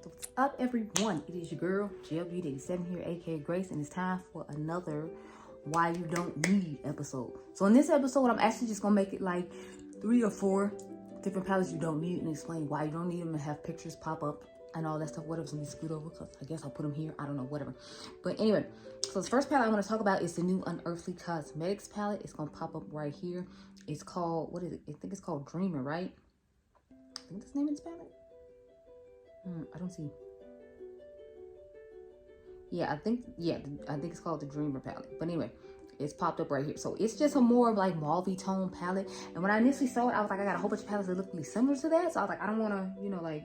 What's up, everyone? It is your girl, GELBEAUTY87 here, aka Grace, and it's time for another Why You Don't Need episode. So in this episode, I'm actually just gonna make it like 3 or 4 different palettes you don't need and explain why you don't need them and have pictures pop up and all that stuff. Whatever, so we scoot over because I guess I'll put them here. I don't know, whatever. But anyway, so the first palette I want to talk about is the new Unearthly Cosmetics palette. It's gonna pop up right here. It's called, what is it? I think it's called Dreamer, right? I think that's the name of this palette. I don't see. Yeah, I think it's called the Dreamer palette. But anyway, it's popped up right here. So it's just a more of like mauve tone palette. And when I initially saw it, I was like, I got a whole bunch of palettes that look really similar to that. So I was like, I don't want to, you know, like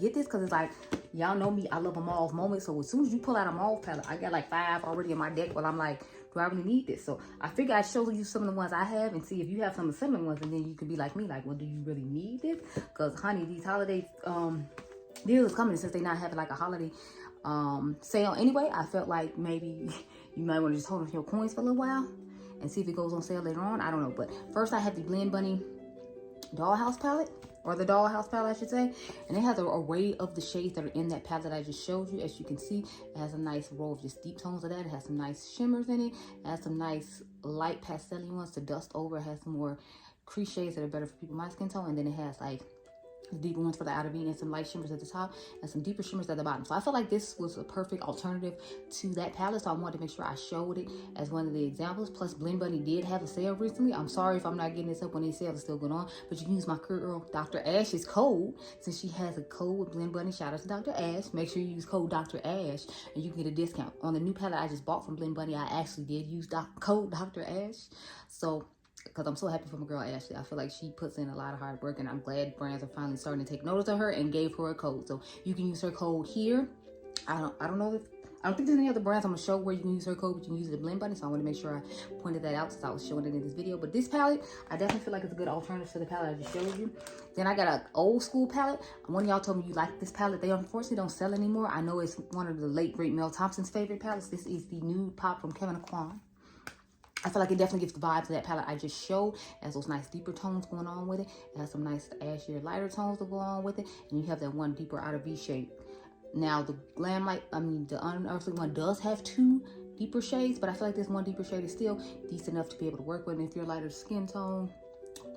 get this because it's like, y'all know me, I love a mauve moment. So as soon as you pull out a mauve palette, I got like 5 already in my deck. But I'm like, do I really need this? So I figured I'd show you some of the ones I have and see if you have some of the similar ones, and then you could be like me, like, well, do you really need this? Because honey, these holiday deals coming, since they not having like a holiday sale anyway. I felt like maybe you might want to just hold on your coins for a little while and see if it goes on sale later on. I don't know. But first I have the Blend Bunny Dollhouse palette, or the Dollhouse palette I should say, and it has an array of the shades that are in that palette that I just showed you. As you can see, it has a nice row of just deep tones of that. It has some nice shimmers in it. It has some nice light pastel ones to dust over. It has some more crease shades that are better for people my skin tone, and then it has like deeper ones for the outer V and some light shimmers at the top and some deeper shimmers at the bottom. So I felt like this was a perfect alternative to that palette, so I wanted to make sure I showed it as one of the examples. Plus, Blend Bunny did have a sale recently. I'm sorry if I'm not getting this up when the sale is still going on, but you can use my girl Dr. Ash's code, since she has a code with Blend Bunny. Shout out to Dr. Ash. Make sure you use code Dr. Ash and you can get a discount on the new palette I just bought from Blend Bunny. I actually did use code Dr. Ash, so because I'm so happy for my girl Ashley. I feel like she puts in a lot of hard work, and I'm glad brands are finally starting to take notice of her and gave her a code. So you can use her code here. I don't think there's any other brands I'm gonna show where you can use her code, but you can use it at Blend Bunny. So I want to make sure I pointed that out since I was showing it in this video. But this palette, I definitely feel like it's a good alternative to the palette I just showed you. Then I got an old school palette. One of y'all told me you like this palette. They unfortunately don't sell anymore. I know it's one of the late great Mel Thompson's favorite palettes. This is the Nude Pop from Kevin Aquan. I feel like it definitely gives the vibe to that palette I just showed. It has those nice deeper tones going on with it. It has some nice ashier lighter tones to go on with it. And you have that one deeper outer V shade. Now the the Unearthly one does have 2 deeper shades, but I feel like this one deeper shade is still decent enough to be able to work with. And if you're a lighter skin tone,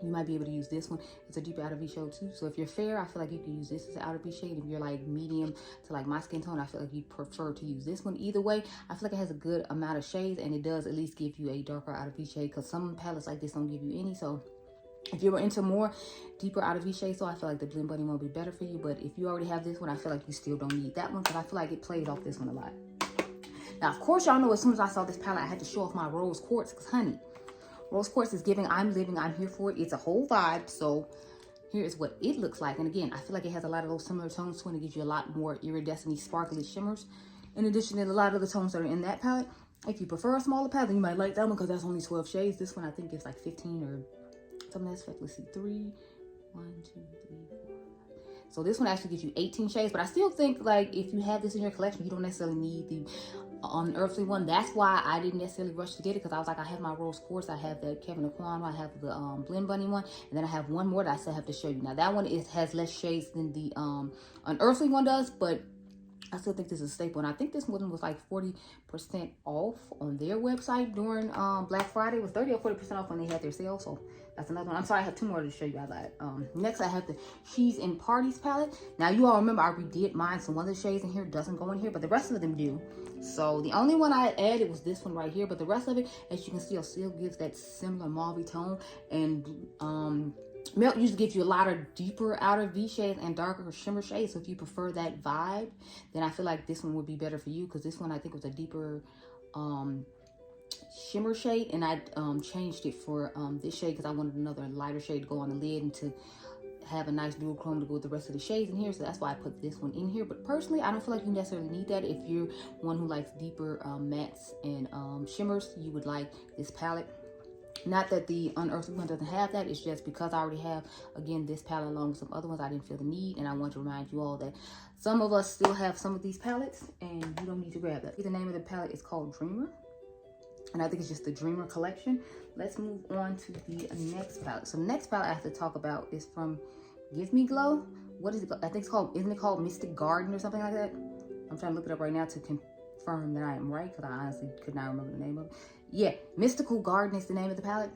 you might be able to use this one. It's a deeper outer V shade too. So if you're fair, I feel like you can use this as an outer V shade. If you're like medium to like my skin tone, I feel like you prefer to use this one. Either way, I feel like it has a good amount of shades, and it does at least give you a darker outer V shade, because some palettes like this don't give you any. So if you were into more deeper outer V shades, so I feel like the Blend Bunny one will be better for you. But if you already have this one, I feel like you still don't need that one, because I feel like it plays off this one a lot. Now, of course, y'all know as soon as I saw this palette, I had to show off my rose quartz, because honey, rose quartz is giving I'm living, I'm here for it. It's a whole vibe. So here is what it looks like. And again, I feel like it has a lot of those similar tones to it. It gives you a lot more iridescent sparkly shimmers, in addition to a lot of the tones that are in that palette. If you prefer a smaller palette, then you might like that one, because that's only 12 shades. This one I think is like 15 or something. That's let's see, 3, 1, 2, 3, 4. So this one actually gives you 18 shades, but I still think like if you have this in your collection, you don't necessarily need the Unearthly one. That's why I didn't necessarily rush to get it, because I was like, I have my rose quartz, I have the Kevin Aquan, I have the Blend Bunny one, and then I have one more that I still have to show you. Now that one has less shades than the Unearthly one does, but I still think this is a staple. And I think this one was like 40% off on their website during Black Friday. It was 30 or 40% off when they had their sale. So that's another one. I'm sorry, I have 2 more to show you. I lied. Next, I have the She's in Parties palette. Now, you all remember I redid mine. So one of the shades in here doesn't go in here, but the rest of them do. So the only one I added was this one right here. But the rest of it, as you can see, still gives that similar mauve tone. And Milk usually gives you a lot of deeper outer V shades and darker shimmer shades. So if you prefer that vibe, then I feel like this one would be better for you, because this one I think was a deeper shimmer shade, and I changed it for this shade because I wanted another lighter shade to go on the lid and to have a nice dual chrome to go with the rest of the shades in here. So that's why I put this one in here. But personally, I don't feel like you necessarily need that. If you're one who likes deeper mattes and shimmers, you would like this palette. Not that the Unearthly one doesn't have that. It's just because I already have, again, this palette along with some other ones, I didn't feel the need. And I want to remind you all that some of us still have some of these palettes, and you don't need to grab that. The name of the palette is called Dreamer, and I think it's just the Dreamer collection. Let's move on to the next palette. So the next palette I have to talk about is from Give Me Glow, what is it? I think it's called, isn't it called Mystic Garden or something like that? I'm trying to look it up right now to confirm that I am right, because I honestly could not remember the name of it. Yeah, Mystical Garden is the name of the palette.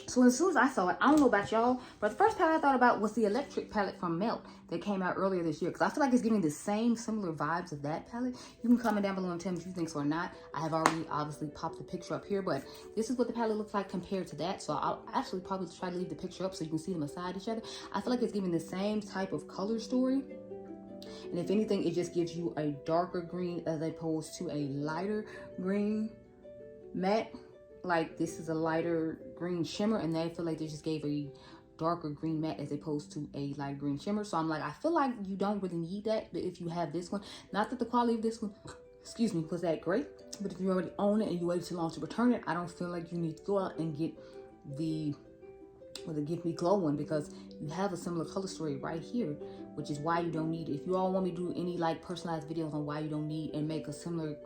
So as soon as I saw it, I don't know about y'all, but the first palette I thought about was the Electric palette from Melt that came out earlier this year, because I feel like it's giving the same similar vibes of that palette. You can comment down below and tell me if you think so or not. I have already obviously popped the picture up here, but this is what the palette looks like compared to that. So I'll actually probably try to leave the picture up so you can see them beside each other. I feel like it's giving the same type of color story. And if anything, it just gives you a darker green as opposed to a lighter green matte. Like this is a lighter green shimmer, and they feel like they just gave a darker green matte as opposed to a light green shimmer. So I'm like, I feel like you don't really need that if you have this one. Not that the quality of this one, excuse me, was that great, but if you already own it and you waited too long to return it, I don't feel like you need to go out and get the Give Me Glow one, because you have a similar color story right here, which is why you don't need it. If you all want me to do any like personalized videos on why you don't need and make a similar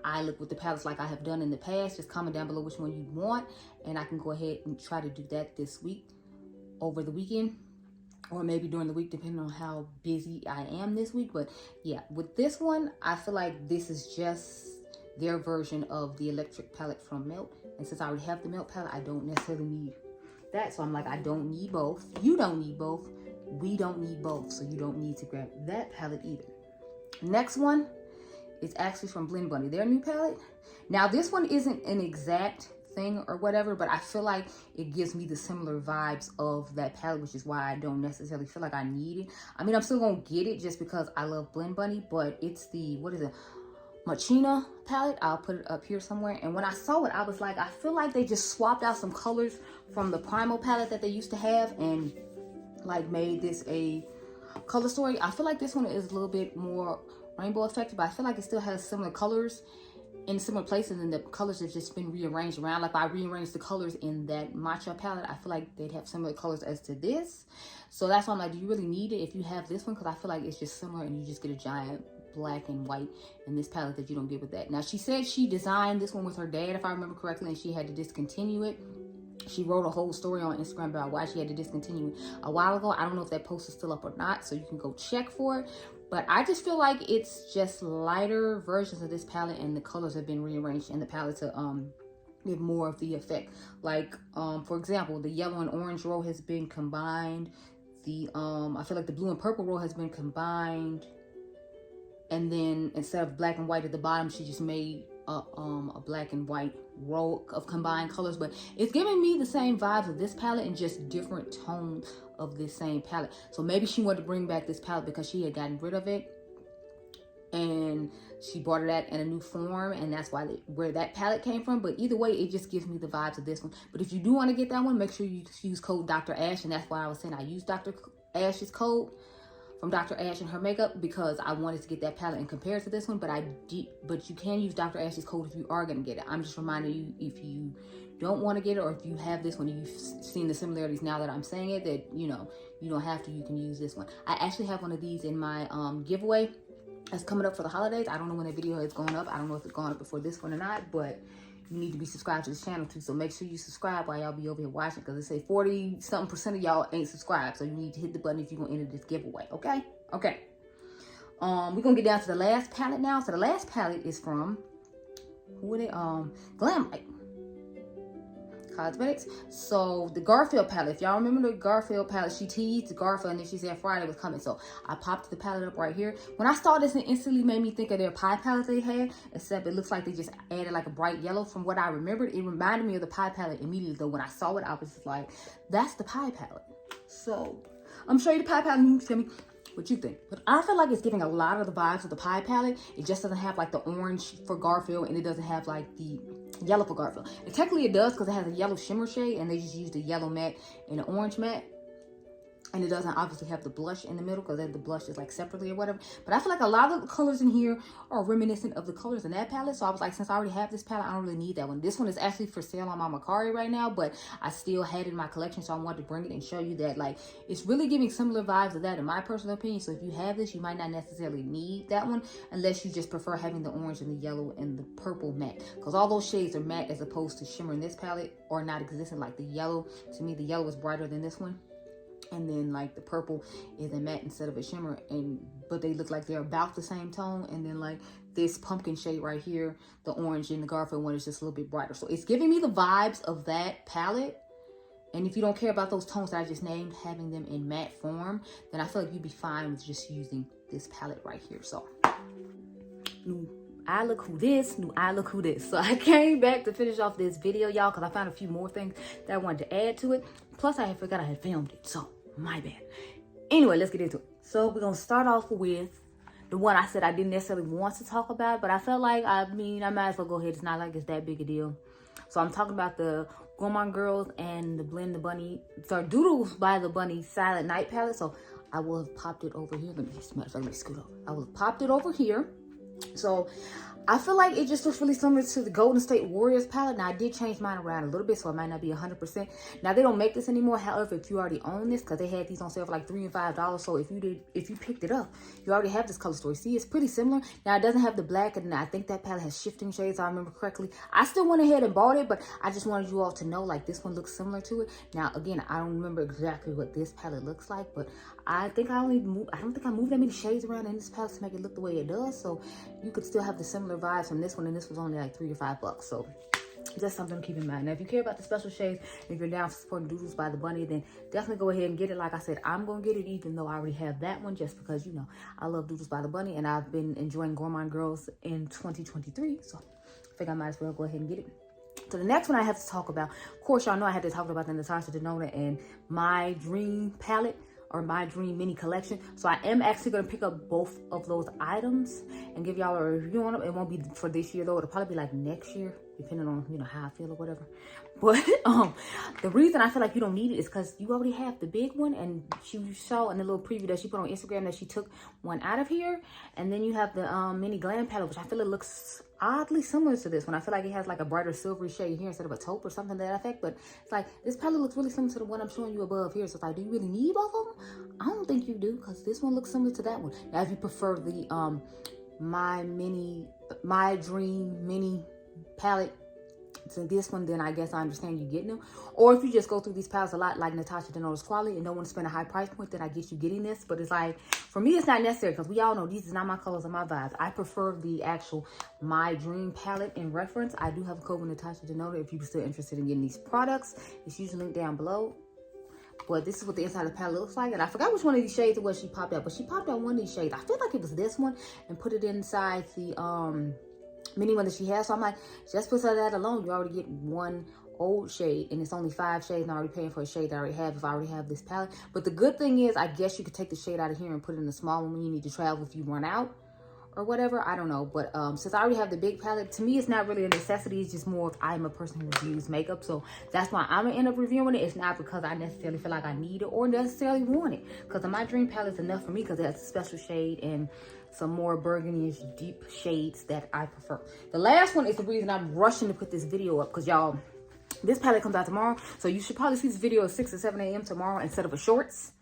eye look with the palettes like I have done in the past, just comment down below which one you want, and I can go ahead and try to do that this week over the weekend, or maybe during the week depending on how busy I am this week. But yeah, with this one, I feel like this is just their version of the Electric palette from Melt, and since I already have the Melt palette, I don't necessarily need that. So I'm like, I don't need both. You don't need both. We don't need both, so you don't need to grab that palette either. Next one is actually from Blend Bunny, their new palette. Now this one isn't an exact thing or whatever, but I feel like it gives me the similar vibes of that palette, which is why I don't necessarily feel like I need it. I mean, I'm still gonna get it just because I love Blend Bunny, but it's the, what is it, Machina palette. I'll put it up here somewhere. And when I saw it, I was like, I feel like they just swapped out some colors from the Primal palette that they used to have and like made this a color story. I feel like this one is a little bit more rainbow effect, but I feel like it still has similar colors in similar places, and the colors have just been rearranged around. Like if I rearranged the colors in that Matcha palette, I feel like they'd have similar colors as to this. So that's why I'm like, do you really need it if you have this one? Because I feel like it's just similar and you just get a giant black and white in this palette that you don't get with that. Now she said she designed this one with her dad, if I remember correctly, and she had to discontinue it. She wrote a whole story on Instagram about why she had to discontinue it a while ago. I don't know if that post is still up or not, so you can go check for it. But I just feel like it's just lighter versions of this palette, and the colors have been rearranged in the palette to give more of the effect. Like for example, the yellow and orange row has been combined. The I feel like the blue and purple row has been combined, and then instead of black and white at the bottom, she just made a black and white row of combined colors. But it's giving me the same vibes of this palette and just different tones of this same palette. So maybe she wanted to bring back this palette because she had gotten rid of it and she brought it out in a new form, and that's why where that palette came from. But either way, it just gives me the vibes of this one. But if you do want to get that one, make sure you use code Dr. Ash, and that's why I was saying I used Dr. Ash's code from Dr. Ash and her makeup, because I wanted to get that palette and compare it to this one. But but you can use Dr. Ash's code if you are going to get it. I'm just reminding you, if you don't want to get it, or if you have this one, you've seen the similarities now that I'm saying it, that you know you don't have to, you can use this one. I actually have one of these in my giveaway that's coming up for the holidays. I don't know when that video is going up. I don't know if it's going up before this one or not, but you need to be subscribed to this channel too. So make sure you subscribe while y'all be over here watching, because they say 40-something% of y'all ain't subscribed. So you need to hit the button if you're gonna enter this giveaway. Okay. We're gonna get down to the last palette now. So the last palette is from Glamlite Cosmetics. So the Garfield palette, if y'all remember the Garfield palette, she teased the Garfield and then she said Friday was coming. So I popped the palette up right here. When I saw this, it instantly made me think of their pie palette they had, except it looks like they just added like a bright yellow. From what I remembered, it reminded me of the pie palette immediately, though. When I saw it, I was just like, that's the pie palette. So I'm showing you the pie palette and you can tell me what you think. But I feel like it's giving a lot of the vibes of the pie palette. It just doesn't have like the orange for Garfield, and it doesn't have like the yellow for Garfield. And technically it does, because it has a yellow shimmer shade, and they just used the yellow matte and the orange matte. And it doesn't obviously have the blush in the middle, because the blush is like separately or whatever. But I feel like a lot of the colors in here are reminiscent of the colors in that palette. So I was like, since I already have this palette, I don't really need that one. This one is actually for sale on my Mercari right now, but I still had it in my collection, so I wanted to bring it and show you that like it's really giving similar vibes of that in my personal opinion. So if you have this, you might not necessarily need that one, unless you just prefer having the orange and the yellow and the purple matte, because all those shades are matte as opposed to shimmer in this palette, or not existent. Like the yellow, to me the yellow is brighter than this one. And then like the purple is a matte instead of a shimmer, but they look like they're about the same tone. And then like this pumpkin shade right here, the orange in the Garfield one is just a little bit brighter. So it's giving me the vibes of that palette. And if you don't care about those tones that I just named, having them in matte form, then I feel like you'd be fine with just using this palette right here. So new eye look who this, new eye look who this. So I came back to finish off this video, y'all, because I found a few more things that I wanted to add to it. Plus I forgot I had filmed it, so my bad. Anyway, let's get into it. So we're gonna start off with the one I said I didn't necessarily want to talk about, but I felt like, I might as well go ahead. It's not like it's that big a deal. So I'm talking about the Gourmand Girls and the Blend the Bunny, sorry, Doodles by the Bunny Silent Night palette. So I will have popped it over here. Let me scoot over. I will have popped it over here. So I feel like it just looks really similar to the Golden State Warriors palette. Now I did change mine around a little bit, so it might not be 100%. Now they don't make this anymore. However, if you already own this, because they had these on sale for like $3 and $5, so if you picked it up, you already have this color story. See, it's pretty similar. Now it doesn't have the black, and I think that palette has shifting shades, if I remember correctly. I still went ahead and bought it, but I just wanted you all to know like this one looks similar to it. Now again, I don't remember exactly what this palette looks like, but I think I don't think I moved that many shades around in this palette to make it look the way it does. So you could still have the similar vibes from this one, and this was only like $3 to $5. So just something to keep in mind. Now if you care about the special shades, if you're down for supporting Doodles by the Bunny, then definitely go ahead and get it. Like I said, I'm gonna get it even though I already have that one, just because, you know, I love Doodles by the Bunny and I've been enjoying Gourmand Girls in 2023. So I think I might as well go ahead and get it. So the next one I have to talk about, of course y'all know I had to talk about the Natasha Denona and My Dream palette, or My Dream mini collection. So I am actually going to pick up both of those items and give y'all a review on them. It won't be for this year though. It'll probably be like next year, depending on, you know, how I feel or whatever. But the reason I feel like you don't need it is because you already have the big one, and she saw in the little preview that she put on Instagram that she took one out of here. And then you have the mini glam palette, which I feel it looks oddly similar to this one. I feel like it has like a brighter silvery shade here instead of a taupe or something to that effect. But it's like this palette looks really similar to the one I'm showing you above here. So it's like, do you really need both of them? I don't think you do, because this one looks similar to that one. Now if you prefer the My Dream mini palette to this one, then I guess I understand you getting them. Or if you just go through these palettes a lot like Natasha Denona's quality and don't want to spend a high price point, then I get you getting this. But it's like, for me, it's not necessary, because we all know these is not my colors or my vibes. I prefer the actual My Dream palette in reference. I do have a code with Natasha Denona if you're still interested in getting these products. It's usually linked down below. But this is what the inside of the palette looks like. And I forgot which one of these shades it was she popped out, but she popped out one of these shades. I feel like it was this one, and put it inside the mini one that she has. So I'm like, just for that alone, you already get one old shade, and it's only 5 shades, and I'm already paying for a shade that I already have if I already have this palette. But the good thing is, I guess you could take the shade out of here and put it in the small one when you need to travel if you run out or whatever. I don't know. But since I already have the big palette, to me it's not really a necessity. It's just more if I'm a person who reviews makeup, so that's why I'm gonna end up reviewing it. It's not because I necessarily feel like I need it or necessarily want it, because My Dream palette is enough for me, because it has a special shade and some more burgundy-ish deep shades that I prefer. The last one is the reason I'm rushing to put this video up, because y'all, this palette comes out tomorrow, so you should probably see this video at 6 or 7 a.m. tomorrow instead of a shorts,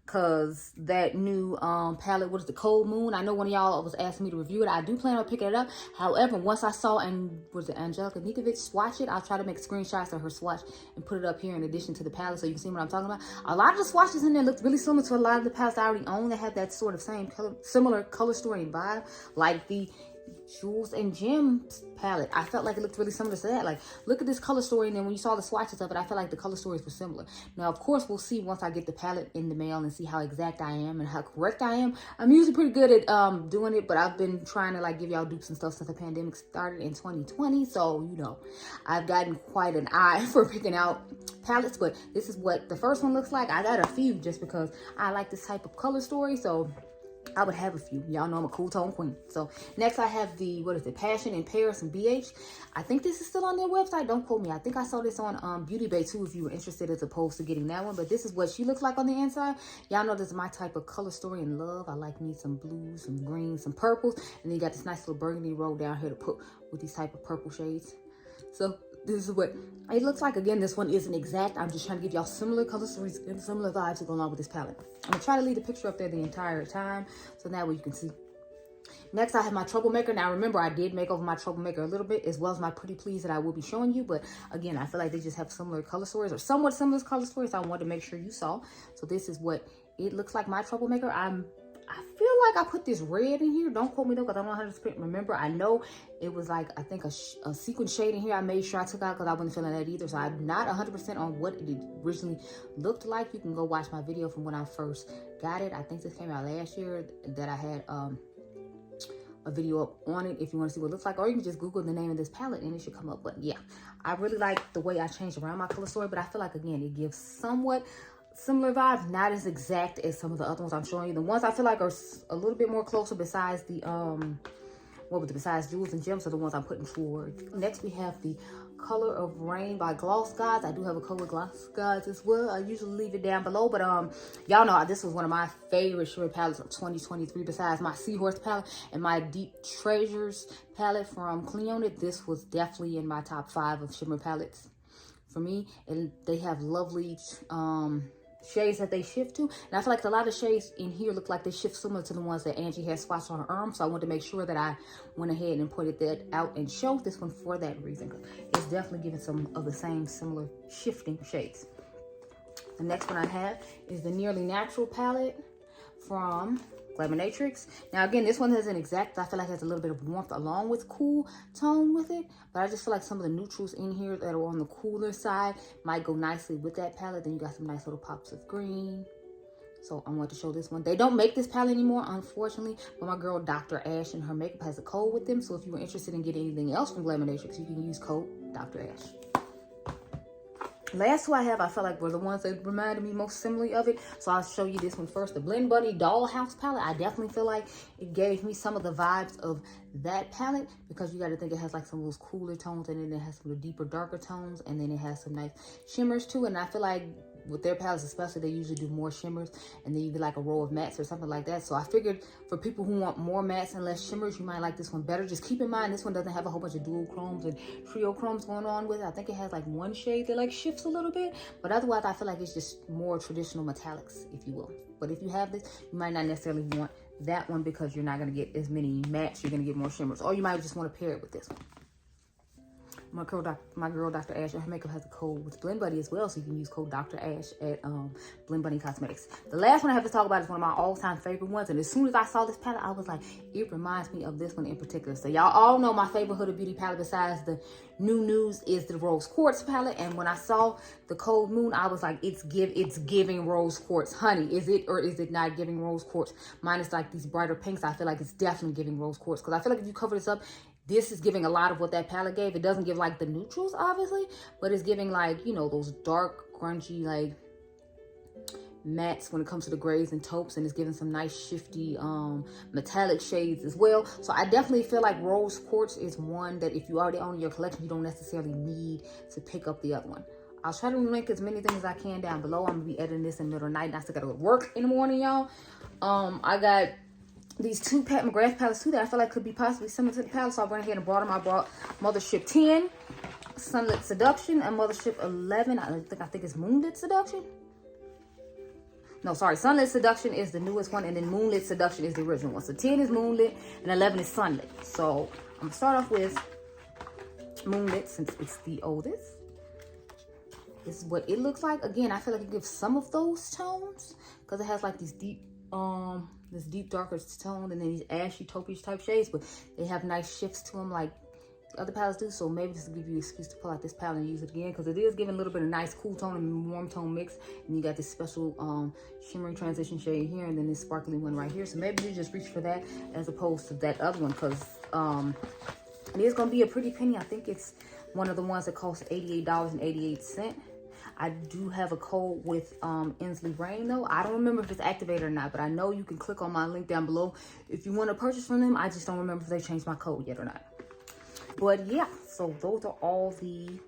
because that new palette, what is the Cold Moon? I know one of y'all was asking me to review it. I do plan on picking it up. However, once I saw, and was it Angelica Nikovic swatch it, I'll try to make screenshots of her swatch and put it up here in addition to the palette so you can see what I'm talking about. A lot of the swatches in there looked really similar to a lot of the palettes I already own that have that sort of same color, similar color story and vibe, like the Jewels and Gems palette. I felt like it looked really similar to that. Like, look at this color story, and then when you saw the swatches of it, I felt like the color stories were similar. Now, of course, we'll see once I get the palette in the mail and see how exact I am and how correct I am. I'm usually pretty good at doing it, but I've been trying to like give y'all dupes and stuff since the pandemic started in 2020. So, you know, I've gotten quite an eye for picking out palettes, but this is what the first one looks like. I got a few just because I like this type of color story, so I would have a few. Y'all know I'm a cool tone queen. So next I have the, what is it, Passion in Paris and BH. I think this is still on their website. Don't quote me. I think I saw this on Beauty Bay too if you were interested, as opposed to getting that one. But this is what she looks like on the inside. Y'all know this is my type of color story and love. I like me some blues, some greens, some purples. And then you got this nice little burgundy roll down here to put with these type of purple shades. So this is what it looks like. Again, this one isn't exact. I'm just trying to give y'all similar color stories and similar vibes to go along with this palette. I'm gonna try to leave the picture up there the entire time, so that way you can see. Next, I have my Troublemaker. Now, remember, I did make over my Troublemaker a little bit, as well as my Pretty Please that I will be showing you. But again, I feel like they just have similar color stories, or somewhat similar color stories. So I wanted to make sure you saw. So this is what it looks like, my Troublemaker. I feel like I put this red in here. Don't quote me though, because I don't 100% remember. I know it was like, I think a sequin shade in here. I made sure I took out because I wasn't feeling that either. So I'm not 100% on what it originally looked like. You can go watch my video from when I first got it. I think this came out last year that I had a video up on it if you want to see what it looks like, or you can just Google the name of this palette and it should come up. But yeah, I really like the way I changed around my color story, but I feel like, again, it gives somewhat similar vibes, not as exact as some of the other ones I'm showing you. The ones I feel like are a little bit more closer besides the besides Jewels and Gems are the ones I'm putting forward. Next we have the Color of Rain by GlossGods. I do have a code with GlossGods as well. I usually leave it down below, but y'all know this was one of my favorite shimmer palettes of 2023 besides my Seahorse palette and my Deep Treasures palette from Cleone. This was definitely in my top 5 of shimmer palettes for me, and they have lovely shades that they shift to, and I feel like a lot of shades in here look like they shift similar to the ones that Angie has swatched on her arm. So I wanted to make sure that I went ahead and pointed that out and showed this one for that reason, because it's definitely giving some of the same similar shifting shades. The next one I have is the Nearly Natural palette from Glamonatrix. Now again, this one isn't exact. I feel like it has a little bit of warmth along with cool tone with it, but I just feel like some of the neutrals in here that are on the cooler side might go nicely with that palette. Then you got some nice little pops of green. So I want to show this one. They don't make this palette anymore, unfortunately, but my girl Dr. Ash and her makeup has a code with them. So if you were interested in getting anything else from Glamonatrix, you can use code Dr. Ash. Last two I have, I feel like were the ones that reminded me most similarly of it. So I'll show you this one first. The Blend Bunny Dollhouse palette. I definitely feel like it gave me some of the vibes of that palette, because you got to think it has like some of those cooler tones, and then it has some of the deeper, darker tones, and then it has some nice shimmers too. And I feel like with their palettes especially, they usually do more shimmers, and then you get like a row of mattes or something like that. So I figured for people who want more mattes and less shimmers, you might like this one better. Just keep in mind, this one doesn't have a whole bunch of dual chromes and trio chromes going on with it. I think it has like one shade that like shifts a little bit, but otherwise I feel like it's just more traditional metallics, if you will. But if you have this, you might not necessarily want that one, because you're not going to get as many mattes, you're going to get more shimmers, or you might just want to pair it with this one. My girl Dr. Ash, her makeup has a code with Blend Buddy as well, so you can use code Dr. Ash at Blend Bunny Cosmetics. The last one I have to talk about is one of my all-time favorite ones, and as soon as I saw this palette, I was like, it reminds me of this one in particular. So y'all all know my favorite Huda Beauty palette besides the New News is the Rose Quartz palette, and when I saw the Cold Moon, I was like, it's giving Rose Quartz. Honey, is it or is it not giving Rose Quartz? Minus like these brighter pinks, I feel like it's definitely giving Rose Quartz, because I feel like if you cover this up, this is giving a lot of what that palette gave. It doesn't give like the neutrals, obviously, but it's giving like, you know, those dark, grungy, like mattes when it comes to the grays and taupes, and it's giving some nice shifty metallic shades as well. So I definitely feel like Rose Quartz is one that if you already own your collection, you don't necessarily need to pick up the other one. I'll try to link as many things as I can down below. I'm gonna be editing this in the middle of the night, and I still gotta go to work in the morning, y'all. I got these two McGrath palettes too that I feel like could be possibly similar to the palette, so I went ahead and brought them. I brought Mothership 10, Sunlit Seduction, and Mothership 11. I think it's Moonlit Seduction. No, sorry, Sunlit Seduction is the newest one, and then Moonlit Seduction is the original one. So 10 is Moonlit, and 11 is Sunlit. So I'm gonna start off with Moonlit since it's the oldest. This is what it looks like. Again, I feel like it gives some of those tones because it has like these deep, this deep darker tone, and then these ashy taupeish type shades, but they have nice shifts to them like the other palettes do. So maybe this will give you an excuse to pull out this palette and use it again, because it is giving a little bit of nice cool tone and warm tone mix. And you got this special shimmering transition shade here, and then this sparkly one right here. So maybe you just reach for that as opposed to that other one, because it is going to be a pretty penny. I think it's one of the ones that costs $88.88. I do have a code with Ensley Reign though. I don't remember if it's activated or not, but I know you can click on my link down below if you want to purchase from them. I just don't remember if they changed my code yet or not. But yeah, so those are all the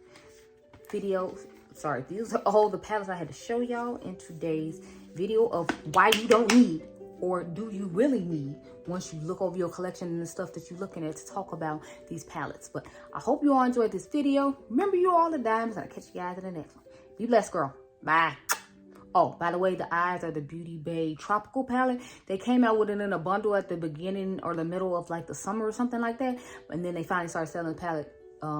videos. Sorry, these are all the palettes I had to show y'all in today's video of why you don't need, or do you really need, once you look over your collection and the stuff that you're looking at, to talk about these palettes. But I hope you all enjoyed this video. Remember, you all the diamonds, and I'll catch you guys in the next one. Be blessed, girl. Bye. Oh, by the way, the eyes are the Beauty Bay Tropical palette. They came out with it in a bundle at the beginning or the middle of like the summer or something like that. And then they finally started selling the palette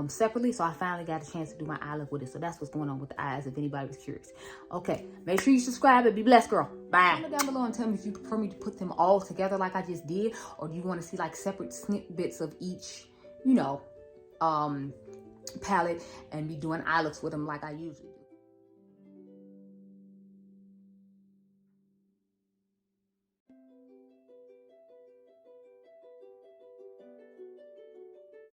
separately. So I finally got a chance to do my eye look with it. So that's what's going on with the eyes, if anybody was curious. Okay, make sure you subscribe and be blessed, girl. Bye. Comment down below and tell me if you prefer me to put them all together like I just did, or do you want to see like separate snippets of each, you know, palette and be doing eye looks with them like I usually do.